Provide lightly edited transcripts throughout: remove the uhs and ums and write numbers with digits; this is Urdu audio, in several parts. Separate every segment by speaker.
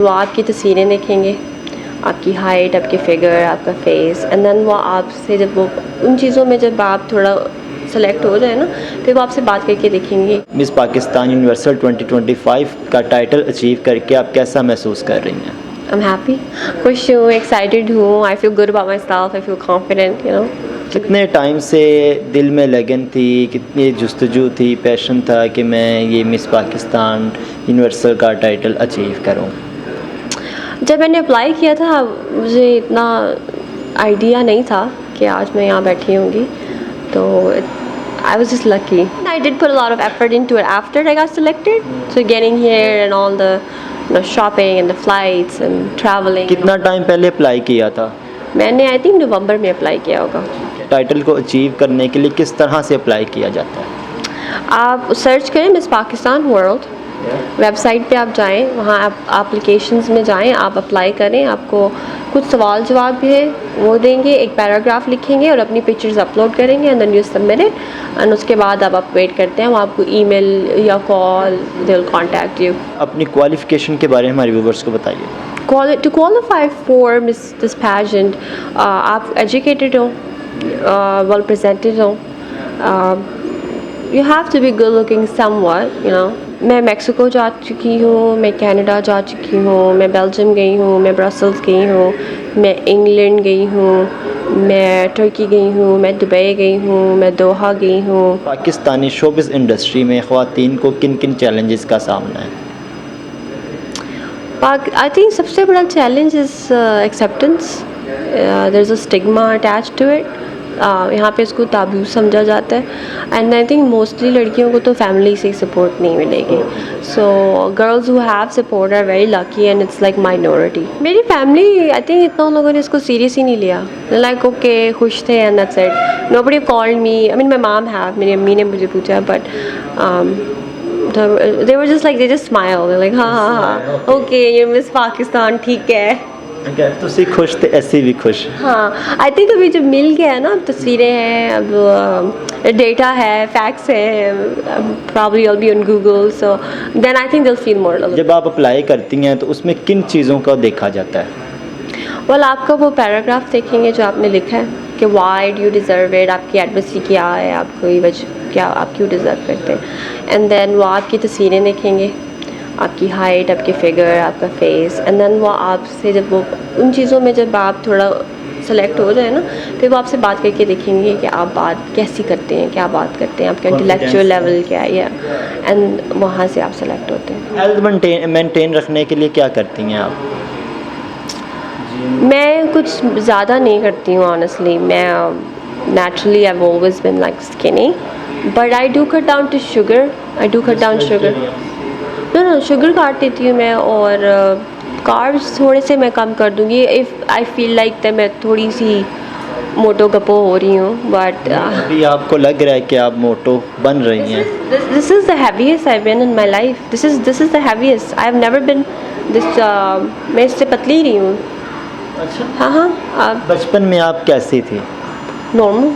Speaker 1: وہ آپ کی تصویریں دیکھیں گے، آپ کی ہائٹ، آپ کی فگر، آپ کا فیس، اینڈ دین وہ آپ سے جب وہ ان چیزوں میں جب آپ تھوڑا سلیکٹ ہو جائے نا، پھر وہ آپ سے بات کر کے دیکھیں گے.
Speaker 2: مس پاکستان یونیورسل 2025 کا ٹائٹل اچیو کر کے آپ کیسا محسوس کر رہی ہیں؟
Speaker 1: I'm happy، خوش ہوں، ایکسائٹیڈ ہوں. I feel good about myself. I feel confident.
Speaker 2: کتنے ٹائم سے دل میں لگن تھی، کتنی جستجو تھی، پیشن تھا کہ میں یہ مس پاکستان یونیورسل کا ٹائٹل اچیو کروں؟
Speaker 1: جب میں نے اپلائی کیا تھا مجھے اتنا آئیڈیا نہیں تھا کہ آج میں یہاں بیٹھی ہوں گی، تو I was just lucky. I did put a lot of effort into it after I got selected. So getting here and all the shopping and the flights and traveling.
Speaker 2: کتنا ٹائم پہلے اپلائی کیا تھا؟
Speaker 1: میں نے آئی تھنک نومبر میں اپلائی کیا ہوگا.
Speaker 2: ٹائٹل کو اچیو کرنے کے لیے کس طرح سے اپلائی کیا جاتا ہے؟
Speaker 1: آپ سرچ کریں مس پاکستان ورلڈ، ویب سائٹ پہ آپ جائیں، وہاں آپ اپلیکیشنز میں جائیں، آپ اپلائی کریں. آپ کو کچھ سوال جواب بھی ہے وہ دیں گے، ایک پیراگراف لکھیں گے اور اپنی پکچرز اپلوڈ کریں گے، and then you submit it, and اس کے بعد آپ ویٹ کرتے ہیں، وہ آپ کو ای میل یا کال دے ول کانٹیکٹ یو.
Speaker 2: اپنی کوالیفیکیشن کے بارے میں ہمارے ویورز کو بتائیے.
Speaker 1: To qualify for this pageant، آپ ایجوکیٹڈ ہوں، well presented ہوں، you have to be good looking somewhat. میں میکسیکو جا چکی ہوں، میں کینیڈا جا چکی ہوں، میں بیلجیم گئی ہوں، میں برسلز گئی ہوں، میں انگلینڈ گئی ہوں، میں ترکی گئی ہوں، میں دبئی گئی ہوں، میں دوحہ گئی ہوں.
Speaker 2: پاکستانی شوبز انڈسٹری میں خواتین کو کن کن چیلنجز کا سامنا ہے؟
Speaker 1: I think سب سے بڑا challenge is acceptance. there is a stigma attached to it. یہاں پہ اس کو تابو سمجھا جاتا ہے، اینڈ آئی تھنک موسٹلی لڑکیوں کو تو فیملی سے سپورٹ نہیں ملے گی. So girls who have support are very lucky and it's like minority. میری فیملی آئی تھنک اتنا لوگوں نے اس کو سیریس ہی نہیں لیا، لائک اوکے خوش تھے and that's it. Nobody called me, I mean my mom have, میری امی نے مجھے پوچھا، but they were just like they just smile, they're like ہاں ہاں ہاں اوکے یہ مس پاکستان ٹھیک ہے.
Speaker 2: تسی خوش تھے، ایسے بھی خوش.
Speaker 1: ہاں آئی تھنک ابھی جب مل گیا ہے نا، اب تصویریں ہیں، اب ڈیٹا ہے، فیکٹس ہیں، probably I'll be on Google, so then I think they'll feel more.
Speaker 2: جب آپ اپلائی کرتی ہیں تو اس میں کن چیزوں کا دیکھا جاتا ہے؟
Speaker 1: well آپ کا وہ پیراگراف دیکھیں گے جو آپ نے لکھا ہے کہ why do you deserve it، آپ کی ایڈویسی کیا ہے، آپ کو یہ وجہ کیا آپ کیوں ڈیزرو کرتے ہیں، اینڈ دین وہ آپ کی تصویریں دیکھیں گے، آپ کی ہائٹ، آپ کی فگر، آپ کا فیس، اینڈ دین وہ آپ سے جب وہ ان چیزوں میں جب آپ تھوڑا سلیکٹ ہو جائے نا، پھر وہ آپ سے بات کر کے دیکھیں گے کہ آپ بات کیسی کرتے ہیں، کیا بات کرتے ہیں، آپ کا انٹلیکچوئل لیول کیا ہے، اینڈ وہاں سے آپ سلیکٹ ہوتے ہیں.
Speaker 2: ہیلتھ مینٹین رکھنے کے لیے کیا کرتی ہیں آپ؟
Speaker 1: میں کچھ زیادہ نہیں کرتی ہوں آنیسٹلی. میں naturally I've always been like skinny, but I do cut down to sugar. I do cut down sugar. No, sugar کاٹ دیتی ہوں میں، اور کاربس تھوڑے سے میں کم کر دوں گی if I feel like that میں تھوڑی سی موٹو گپو ہو رہی ہوں. بٹ
Speaker 2: ابھی آپ کو لگ رہا ہے کہ آپ موٹو بن رہی ہیں.
Speaker 1: this is the heaviest I've been in my life. This is the heaviest. I've never been this میں اس سے پتلی رہی ہوں. ہاں ہاں.
Speaker 2: بچپن میں آپ کیسی تھی؟
Speaker 1: نارمل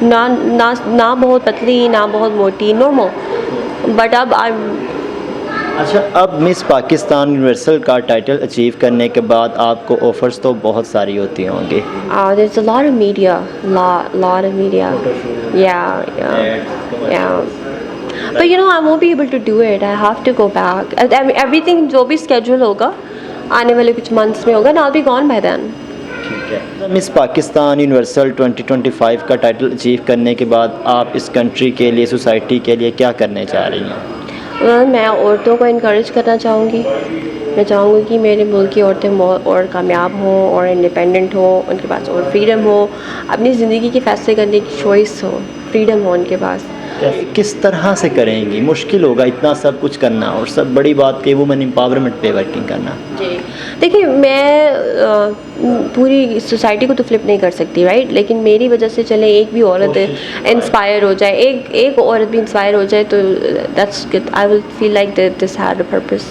Speaker 1: نہ بہت پتلی نہ بہت موٹی، نارمل. بٹ اب
Speaker 2: اچھا، اب مس پاکستان یونیورسل کا ٹائٹل اچیو کرنے کے بعد آپ کو آفرز تو بہت ساری ہوتی ہوں گی.
Speaker 1: there's a lot of media, lot of media. Yeah. But I won't be able to do it. I have to go back. Everything جو بھی schedule ہوگا آنے والے کچھ months میں ہوگا، and I'll be gone by then.
Speaker 2: ٹھیک ہے. مس پاکستان یونیورسل 2025 کا ٹائٹل اچیو کرنے کے بعد آپ اس کنٹری کے لیے، سوسائٹی کے لیے کیا کرنے چاہ رہی ہیں؟
Speaker 1: میں عورتوں کو انکریج کرنا چاہوں گی. میں چاہوں گی کہ میرے ملک کی عورتیں اور کامیاب ہوں، اور انڈیپینڈنٹ ہوں، ان کے پاس اور فریڈم ہو، اپنی زندگی کے فیصلے کرنے کی چوائس ہو، فریڈم ہو ان کے پاس.
Speaker 2: کس طرح سے کریں گی؟ مشکل ہوگا اتنا سب کچھ کرنا، اور سب بڑی بات کہ وومن امپاورمنٹ پہ ورکنگ کرنا.
Speaker 1: جی دیکھیے، میں پوری سوسائٹی کو تو فلپ نہیں کر سکتی، رائٹ، لیکن میری وجہ سے چلے ایک بھی عورت انسپائر ہو جائے، ایک عورت بھی انسپائر ہو جائے تو that's good. I will feel like this had a purpose.